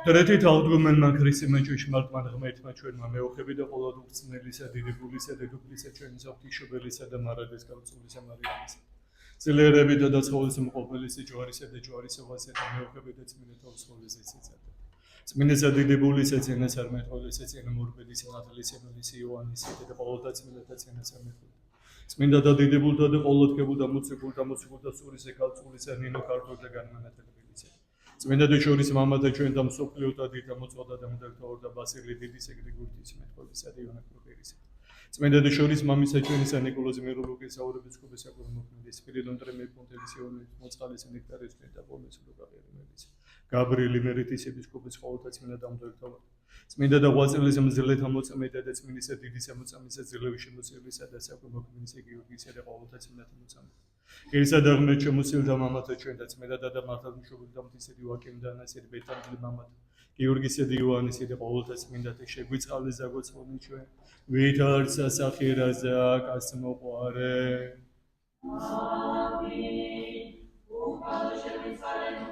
დრეთი თავდგომელმა ქრისტიანმა ჭეშმარიტმა ღმერთმა ჩვენმა მეუღები და ყოველ უხსნელისა, დიდებულისა, დედოფლისა, ჩვენი ღვთისმშობელისა და მარადის გაუწულისა მარიამისა. ძლიერებითა და ცხოვლის მყოფელისა, ჯვარისა და ჯვარისობასა და მეუღები და წმინდა თავისუფლისა იცეცათ. წმინდისა დიდებულისა, წინას არმეთყოლისა, წინა მორბედისა, ნათლისა, მელისა, იოანისა და ყოველთა წმინდათა წინას არმეთყოლისა. წმინდა და დიდებულთა და ყოველთქებულთა მოციქულთა სურისა, გაუწულისა, ნინო ქართულთა განმანათლებელისა. წმინდა და შორის მამათა ჩვენთა მსოფლიოთა დიდ მოწოდა და მდელთავრდა ბასილი დიდისა გრიგორთის მეთქოლისა და იოანე პროფერისა. წმინდა და შორის მამისა ჩვენისა ნიკოლოზი მეროლოგის საუბრების კუბის აკურმოქმედის სპირიდონ ტრემეპონტელის იოანეს მოწყალის ნექტარის და პოლმეს ლუკაყერმელის გაბრიელი მერიტის ეპისკოპოს ყოველთა წმინდა და მდელთავრდა წმინდა და ღვაწლის მძლეთა მოწამეთა და წმინდისა დიდისა მოწამისა ძლევის შემოსევლისა და საკურმოქმედის გიორგისა და ყოველთა წმინდათა მოწამეთა ირსა და ღმერთ შემოსილდა მამათა ჩვენთა წმინდა და მართლმშობელთა მთისები ვაკემ და ანასირი ბეთანჯლი მამათა გიორგისა და იოანესა და ყოველთა წმინდათა შეგვიწყალეს ზაგოცხონი ჩვენ ვით არც სახირაზა კაც მოყვარე ამინ უფალო შემიწყალენ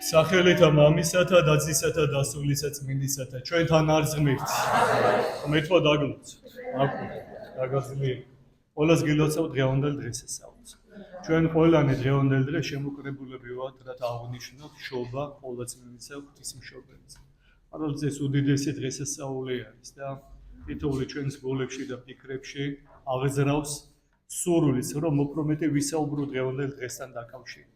სახელითა მამისათა და ძისათა და სულისა წმინდისათა ჩვენთან არის ღმერთი ღმერთო დაგლოცოთ აკუ დაგაზლიე ყველას გილოცავ დღევანდელ დღესასწაულს ჩვენ ყველანი დღევანდელ დღეს შემოკრებულები ვართ რათა აღნიშნოთ შობა ყოველ წმინდისა ღვთისმშობელს მაგრამ ეს უდიდესი დღესასწაული არის და თითოეული ჩვენს გულებში და ფიქრებში აღზრავს სურვილს რომ მოპრომეთე ვისაუბრო დღევანდელ დღესთან დაკავშირებით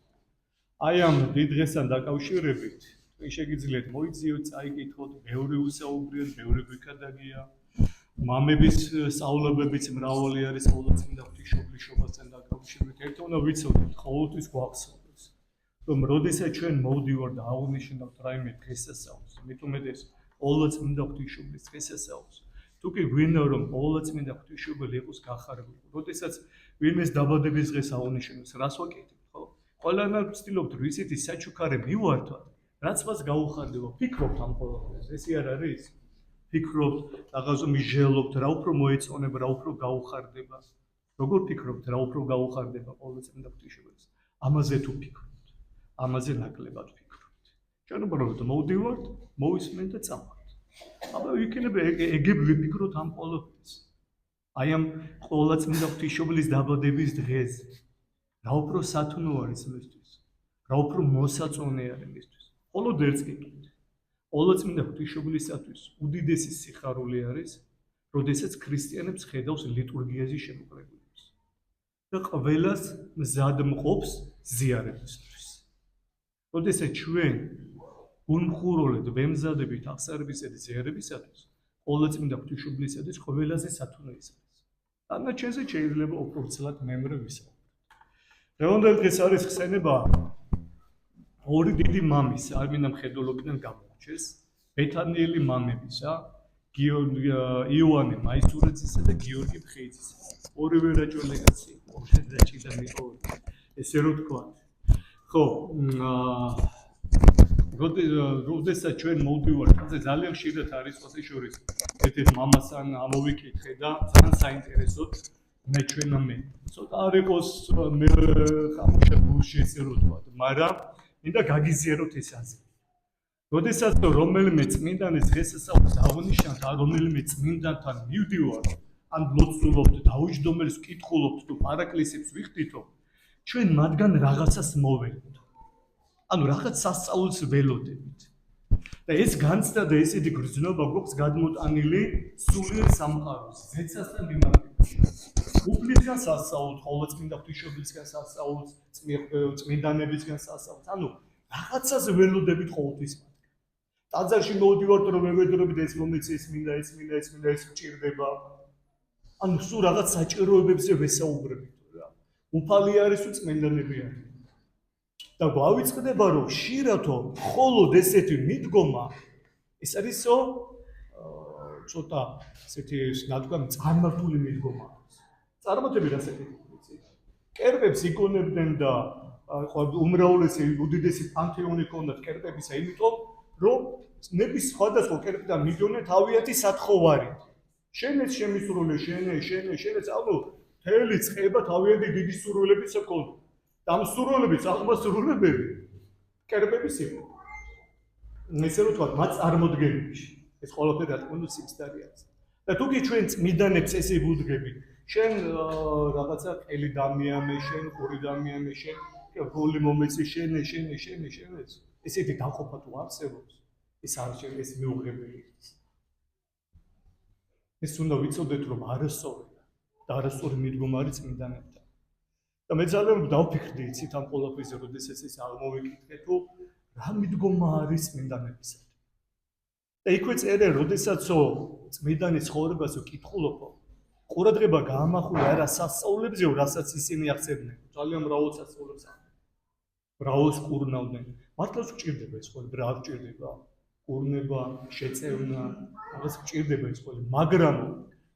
აი ამ დიდ დღესთან დაკავშირებით თქვენ შეგიძლიათ მოიძიოთ წაიკითხოთ ბევრი უსაუბრიათ ბევრი გვიქადაგია მამების სწავლებებიც მრავალი არის ყოველწმინდა ღვთისმშობლის შობასთან დაკავშირებით ერთ უნდა ვიცოდეთ ყოველთვის გვახსოვდეს რომ როდესაც ჩვენ მოვდივართ და აღნიშნავთ რაიმე დღესასწაულს მით უმეტეს ყოველწმინდა ღვთისმშობლის დღესასწაულს თუ კი გვინდა რომ ყოველწმინდა ღვთისმშობელი იყოს გახარებული როდესაც ვინმეს დაბადების დღეს აღნიშნავს რას ვაკეთებთ ყველანაირ ვცდილობთ რისითი საჩუქარი მივართვათ რაც მას გაუხარდება ფიქრობთ ამ ყოველდღეს ესე არ არის ფიქრობთ რაღაცა მიჟელობთ რა უფრო მოეწონება რა უფრო გაუხარდება როგორ ფიქრობთ რა უფრო გაუხარდება ყოველწმინდა ღვთისმშობელს ამაზე თუ ფიქრობთ ამაზე ნაკლებად ფიქრობთ ჩვენ უბრალოდ მოვდივართ მოვისმენთ და წამოვართ აბა იქნება ეგებ ვიფიქროთ ამ ყოველდღეს აი ამ ყოველწმინდა ღვთისმშობლის დაბადების დღეზე რა უფრო სათნო არის მისთვის რა უფრო მოსაწონე არის მისთვის მხოლოდ ერთს გეკითხეთ ყოველწმინდა ღვთისმშობლისათვის უდიდესი სიხარული არის როდესაც ქრისტიანებს ხედავს ლიტურგიაზე შემოკრებულებს და ყველას მზად მყოფს ზიარებისთვის როდესაც ჩვენ გულმხუროლეთ ვემზადებით აღსარებისა და ზიარებისათვის ყოველწმინდა ღვთისმშობლისათვის ყველაზე სათნო ის არის ამიტომ ჩვენზე შეიძლება უპროცლად მემრე ვისაუბროთ დღევანდელ დღეს არის ხსენება ორი დიდი მამის არ მინდა მხედველობიდან გამოჩეს ბეთანიელი მამებისა იოანე მაისურაძისა და გიორგი ფხეიძისა ორივე რაჭველი კაცი ორშეძაჭიდან მიყოლა ესე რომ თქვა ხო როდესაც ჩვენ მოვდივართ ასე ძალიან ხშირად არის ყოველ შორის ერთ-ერთ მამასთან ამოვიკითხე და ძალიან საინტერესოდ მე ჩვენა მე ცოტა არ იყოს მე ხამუშა გულში ესე რომ თქვა მაგრამ მინდა გაგიზიაროთ ეს აზრი როდესაც რომელიმე წმინდანის დღესასწაულს აღნიშნავთ რომელიმე წმინდანთან მივდივართ ან ლოცულობთ დაუჯდომელს ვკითხულობთ თუ პარაკლისებს ვიხდითო ჩვენ მათგან რაღაცას მოველოთ ანუ რაღაც სასწაულს ველოდებით და ეს განცდა და ესეთი გრძნობა გვაქვს გადმოტანილი სულიერ სამყაროს ზეცასთან მიმართებაში უფლისგან სასწაულს, ყოველწმინდა ღვთისმშობლისგან სასწაულს, წმინდანებისგან სასწაულს. ანუ რაღაცას ველოდებით ყოველთვის მათგან. ტაძარში მოვდივართ რომ მევედრობით ეს მომეც ეს მინდა ეს მჭირდება. ანუ სულ რაღაც საჭიროებებზე ვესაუბრებით რა. უფალი არის თუ წმინდანები არის. და გვავიწყდება რომ ხშირათო მხოლოდ ესეთი მიდგომა ეს არისო ცოტა ესეთი ნათქვამი წარმართული მიდგომა. წარმატები რასაკეთებთ? კერპებს იკონებდნენ და უმრავლესი უდიდესი პანთეონი ჰქონდათ კერპებისა, იმიტომ რომ ნების სხვადასხვა კერპიდან მიდიოდნენ თავიანთი სათხოვარით. შენეც შემისრულე, შენეც, ანუ მთელი წყება თავიანთი დიდი სურვილებიც ჰქონდა. დამსრულებელი, აღმასრულებელი კერპების იყო. ესე რომ თქვა, მათ წარმოდგენებში ეს ყველაფერი რა თქმა უნდა სიმსტარია. და თუ კი ჩვენ წმიდანებს ესე ვუდგები, შენ რაღაცა ყელი დამიამე, შენ ყური დამიამე, შენ გული მომეცი, შენ ესეთი დაყოფა თუ არსებობს, ეს არ შეიძლება ეს მეუღებელი. ეს უნდა ვიცოდეთ რომ არასწორია და არასწორი მიდგომა არის წმიდანებთან. და მე ძალიან დავფიქრდი იცით ამ ყველაფერზე, როდესაც ეს აღმოვიკითხე თუ რა მიდგომა არის წმიდანებისა. და იქვე წერე, როდესაცო წმიდანის ცხოვრებასო კითხულობო, ყურადღება გაამახვილა არა სასწაულებზეო, რასაც ისინი ახსენებდნენ. ძალიან მრავალ სასწაულებს ახსენებდნენ. მრავალს კურნავდნენ. მართლაც გჭირდება ეს ყველაფერი, არ გჭირდება? კურნება, შეწევნა, რაღაც გჭირდება ეს ყველაფერი, მაგრამ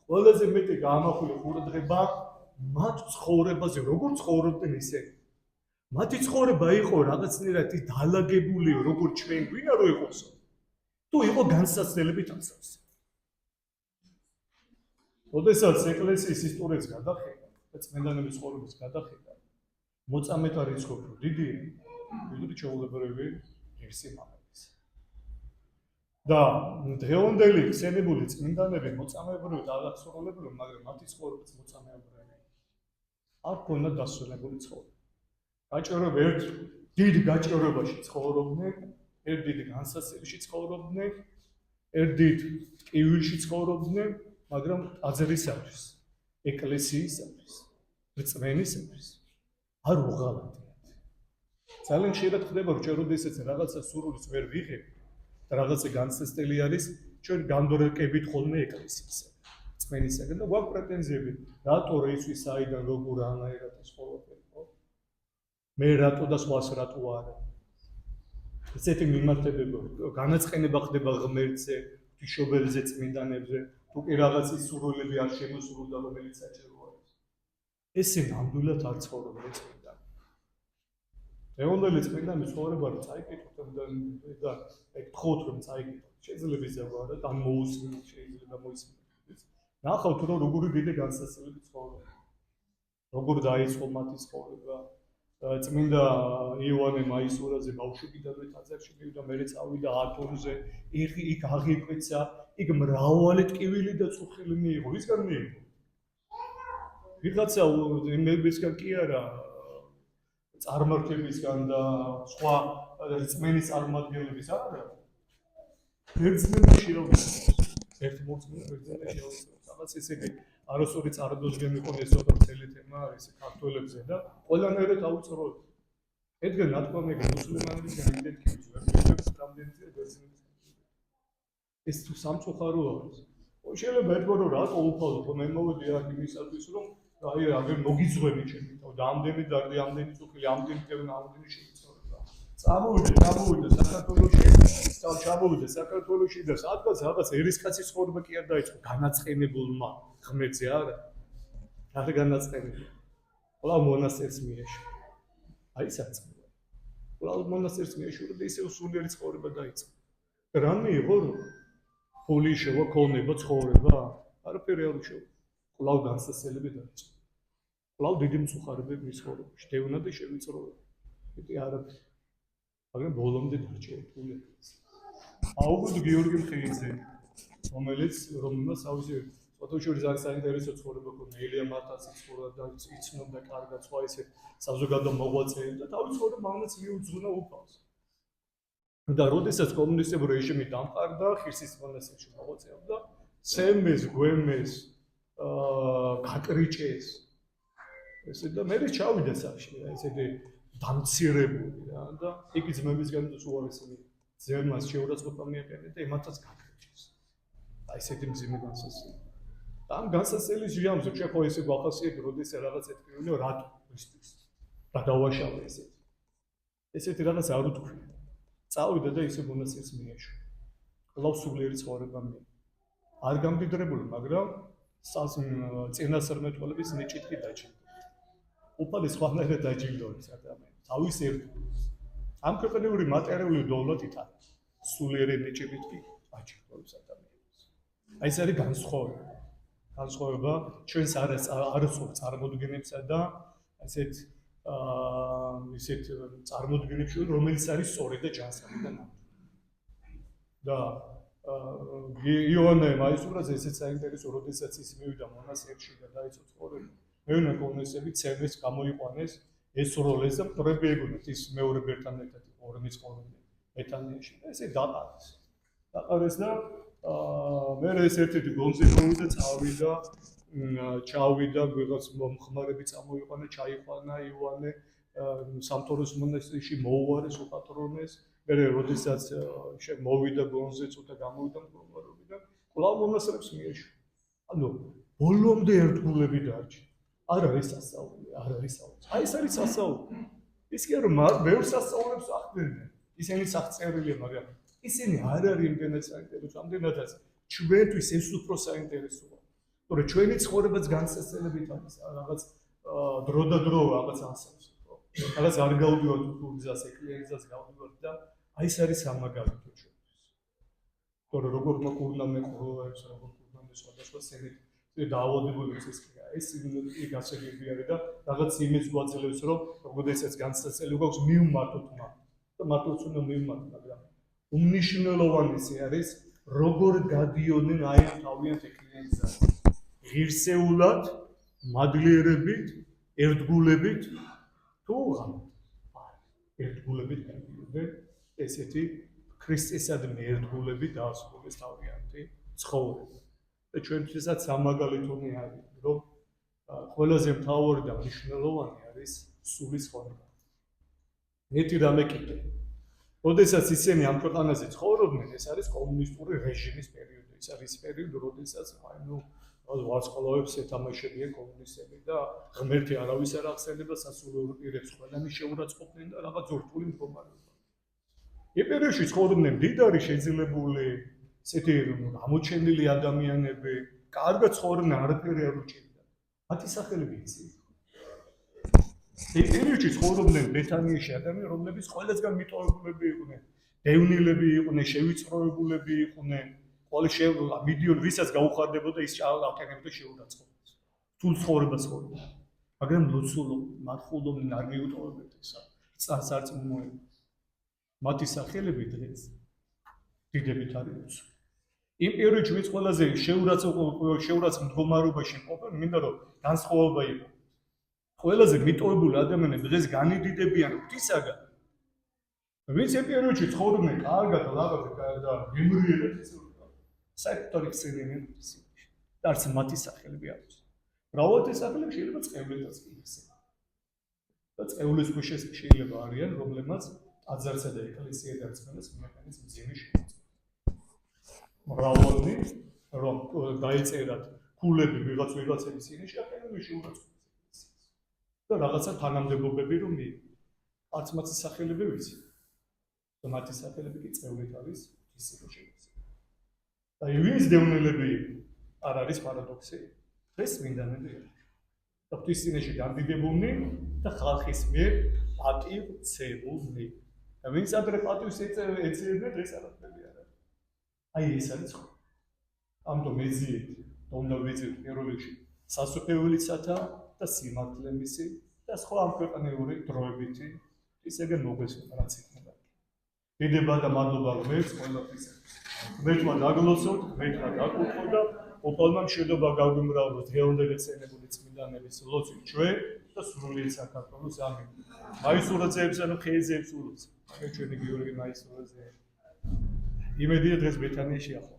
ყველაზე მეტი გაამახვილა ყურადღება მათ ცხოვრებაზე, როგორ ცხოვრობდნენ ისინი. მათი ცხოვრება იყო რაღაცნაირად დალაგებული, როგორც ჩვენ გვინდა რომ იყოსო. თუ იყო განსაცდელებით ამსავსე. როდესაც ეკლესიის ისტორიას გადახედა და წმინდანების ცხოვრებას გადახედა, მოწამეთა რიცხვი უფრო დიდია, ვიდრე ჩვეულებრივი ღირსი მამების. და დღევანდელი ხსენებული წმინდანები მოწამეებრივი და აღსრულებრივი, მაგრამ მათი ცხოვრებაც მოწამეებრივი. არ ქონდა დასრულებული ცხოვრება. გაჭიროება ერთ დიდ გაჭიროებაში ცხოვრობდნენ, ერთ დიდ განსაცდელში ცხოვრობდნენ, ერთ დიდ ტკივილში ცხოვრობდნენ, მაგრამ აზრისათვის, ეკლესიისათვის, რწმენისათვის არ უღალატიათ. ძალიან ხშირად ხდება, რომ ჩვენ როდესაც რაღაცა სურვილს ვერ ვიღებთ და რაღაცა განსაცდელი არის, ჩვენ განდორეკებით ხოლმე ეკლესიისა, რწმენისაგან და გვაქვს პრეტენზიები, რატო რეისვის საიდან როგორ ანაირად ეს ყველაფერი, ხო? მე რატო და სხვას რატო არა? ესეთი მიმართებები, განაცხენება ხდება ღმერთზე, ღვთისმშობელზე, წმინდანებზე, თუ კი რაღაცის სურვილები არ შემოსრულდა, რომელიც საჭირო არის. ესე ნამდვილად არ ცხოვრობენ წმინდანი. დღევანდელი წმინდანი ცხოვრება რომ წაიკითხოთ და გთხოვთ რომ წაიკითხოთ. შეიძლება იზარდა და მოусმინოთ, შეიძლება მოისმინოთ. ნახავთ რომ როგორი დიდი განსაცდელები ცხოვრობენ. როგორ დაიწყო მათი ცხოვრება. წმინდა იოანე მაისურაძე ბავშვობიდანვე ტაძარში მივიდა, მერე წავიდა ათონზე, იქ აღიკვეცა, იქ მრავალი ტკივილი და წუხილი მიიღო. ვისგან მიიღო? ვიღაცა იმებისგან კი არა, წარმართებისგან და სხვა რწმენის წარმომადგენლების არა. ერთმანეთს შეავსო. რაღაც ესეთი არასწორი წარდგენი მიყოლეს ცოტა წელი თემა არის ქართველებზე და ყველანაირად აუწროთ. ედგენ ნათქვამი მუსლიმანების განიდეთქებს, ვერცებს რამდენიც ვერსიებს. ეს თუ სამწუხარო არის. შეიძლება ეთქვა რომ რატო უფალო, ხო მე მოვედი აქ იმისათვის რომ აი აგერ მოგიძღვენი ჩემი და ამდენი დარდი, ამდენი წუხილი, ამდენი თევნა, ამდენი შეიცვალება. წამოვიდე საქართველოში და სადღაც რაღაც ერისკაცის ცხოვრება კი არ დაიწყო განაცხენებულმა ღმერთზე არა. არ განაცხენებულ. ყოლავ მონასტერს მიეშო. აი საწმიდა. ყოლავ მონასტერს მიეშურა და ისევ სულიერი ცხოვრება დაიწყო. რა მიიღო რომ ფული შევა ქონება ცხოვრება? არაფერი არ უშევა. ყოლავ განსაცდელები დაიწყო. ყოლავ დიდი მწუხარებები მის ცხოვრებაში. დევნა და შევიწროება. მეტი არაფერი. მაგრამ ბოლომდე დარჩევა ფული. აუგუსტ გიორგი მხეიძე, რომელმაც ავიზე ფოტოშურის არის საინტერესო ცხოვრება ქონდა, ელია მარტაცი ცხოვრობდა და იცნობდა კარგად სხვა ისე საზოგადო მოღვაწეები და თავის ცხოვრება მამაც მიუძღვნა უფალს. და როდესაც კომუნისტური რეჟიმი დამყარდა, ხირსის მონასტერში მოღვაწეობდა, ცემეს, გვემეს, გაკრიჭეს. ესე და მე ჩავიდა სახში, ესეთი დამცირებული რა და იგი ძმებისგან უარესები ძერმას შეურაცხყოფა მიაყენე და იმათაც გაკრიჭეს. აი ესეთი მძიმე განსაცდელი. და ამ განსაცდელის ჟამზე ჩვენ ხო ესე გვახასიათებთ, როდესაც რაღაც ეთქივნიო რატო ქრისტეს. და დავაშავე ესეთი. ესეთი რაღაც არ უთქვია. წავიდა და ისე მონასტერს მიეშვა. ყლავ სულიერი ცხოვრება მიიღო. არ გამდიდრებული, მაგრამ წინასწარმეტყველების ნიჭიტი დაჭირდა. უფალი სხვანაირად დაჭირდოებს ადამიანს. თავის ერთგულს. ამ ქვეყნიური მატერიალური დოვლათით არის. სულიერი ნიჭებით კი დაჭირდოებს ადამიანს. აი ეს არის განსხვავება ჩვენს არასწორ წარმოდგენებსა და ასეთ ისეთ წარმოდგენებში, რომელიც არის სწორი და ჯანსაღი და და იოანე მაისურაძე ესეც საინტერესო, როდესაც ის მივიდა მონასტერში და დაიწყო ცხოვრება. მეუნა კონესები ცერნის გამოიყვანეს ეს როლეს და პრები ეგონათ ის მეორე ბერთან ერთად ორმის ყოველდღე ბეთანიაში და ესე დაყარეს და მე ეს ერთ-ერთი გონზე მოვიდა ჩავიდა ვიღაც მომხმარები წამოიყვანა ჩაიყვანა იოანე სამთოროს მონასტერში მოუარეს უპატრონეს მე როდესაც მოვიდა გონზე ცოტა გამოვიდა მდგომარეობიდან კვლავ მონასტერებს მიეშვა ანუ ბოლომდე ერთგულები დარჩა არ არის სასწაული არ არის სასწაული აი ეს არის სასწაული ის კი რომ ბევრ სასწაულებს ახდენდნენ ისინი სახწერილია მაგრამ ისინი არ არის იმდენად საინტერესო ამდენადაც ჩვენთვის ეს უფრო საინტერესოა თორე ჩვენი ცხოვრებაც განსაცდელებით არის რაღაც დრო და დრო რაღაც ასავს რაღაც არ გავდივართ გზას ეკლიერიზას გავდივართ და აი ეს არის სამაგალითო ჩვენთვის თორე როგორ მოკურნამე ყოველს როგორ მოკურნამე სხვადასხვა სერით დაავადებულებს ეს ეს გასაგები არის და რაღაც იმის გვაძლევს რომ როდესაც განსაცდელი გვაქვს მივმართოთ მათ და მართლაც უნდა მივმართოთ მაგრამ უმნიშვნელოვანესი არის როგორ გადიოდნენ აი ამ თავიანთ ეკლიერიზას ღირსეულად მადლიერებით ერთგულებით თუ ერთგულებით გადიოდნენ ესეთი ქრისტესადმი ერთგულებით დაასრულეს თავიანთი ცხოვრება და ჩვენთვისაც სამაგალითონი არის რომ ყველაზე მთავარი და მნიშვნელოვანი არის სული ცხოვრება ნეტი რამე კიდე როდესაც ისინი ამ ქვეყანაზე ცხოვრობდნენ ეს არის კომუნისტური რეჟიმის პერიოდი ეს არის პერიოდი როდესაც ვარსკვლავებს ეთამაშებიან კომუნისტები და ღმერთი არავის არ ახსენება სასულიერო პირებს ყველანი შეურაცხყოფდნენ და რაღაც ზორთული მდგომარეობა იმ პერიოდში ცხოვრობდნენ მდიდარი შეძლებული ესეთი გამოჩენილი ადამიანები კარგად ცხოვრობდნენ არაფერი არ უჭირდა მათი სახელები იცით იმ პერიოდში ცხოვრობდნენ ბეთანიაში ადამიანები რომლებიც ყველასგან მიტოვებულები იყვნენ დევნილები იყვნენ შევიწროებულები იყვნენ ყველა მიდიონ ვისაც გაუხარდებოდა ის აყენებდა შეურაცხყოფას თულ ცხოვრებას ხორდა მაგრამ ლოცულობ მართლობდნენ არ მიუტოვებდნენ სარწმუნოება მათი სახელები დღეს დიდებით არის იმ პერიოდში ვინც ყველაზე შეურაცხ მდგომარეობაში ყოფენ მინდა რომ განსხვავება იყოს ყველაზე მიტოვებული ადამიანები დღეს განიდიდებიან ღვთისაგან ვინც იმ პერიოდში ცხოვრობდნენ კარგად და გემრიელად საერთოდ ხსენებენ ღვთისაგან და არც მათი სახელები არის მრავალ სახელები შეიძლება წევლეთაც იქნეს და წევლის ქვეშ შეიძლება არიან რომლებმაც ტაძარსა და ეკლესია დარწმუნეს მექანის მძიმე შემოწმება მრავალი რომ დაიწერათ ქულები ვიღაცების წინაშე აყენებენ შეურაცხყოფას და რაღაცა თანამდებობები რომ არც მათი სახელები ვიცი და მათი სახელები კი წევლით არის ისინი შეიძლება და ვინც დევნილები არ არის პარადოქსი დღეს მინდანები და ღვთის წინაშე გამდიდებულნი და ხალხის მიერ პატივცემულნი და ვინც ადრე პატივს ეწევდნენ დღეს არაფერი არ არის აი ეს არის ამიტომ ეძიეთ უნდა ვეძებთ პირველ რიგში სასופეულიცათა და სიმართლემისი და სხვა ამ ქვეყანიური დროებითი ისეგენ მოგესწრება რაც იქნება დიდება და მადლობა ღმერთს ყველაფრის ღმერთმა დაგლოცოთ ღმერთმა დაკურთხო და ოპალმა მშვიდობა გაგვიმრავლოს დღევანდელი ცენებული წმინდანების ლოცვით ჩვენ და სრულიად საქართველოს ამინ მაისურაძეებსა და ხეიზეებს ულოცავ ჩვენი გიორგი მაისურაძე იმედია დღეს ბეთანიაში ახლა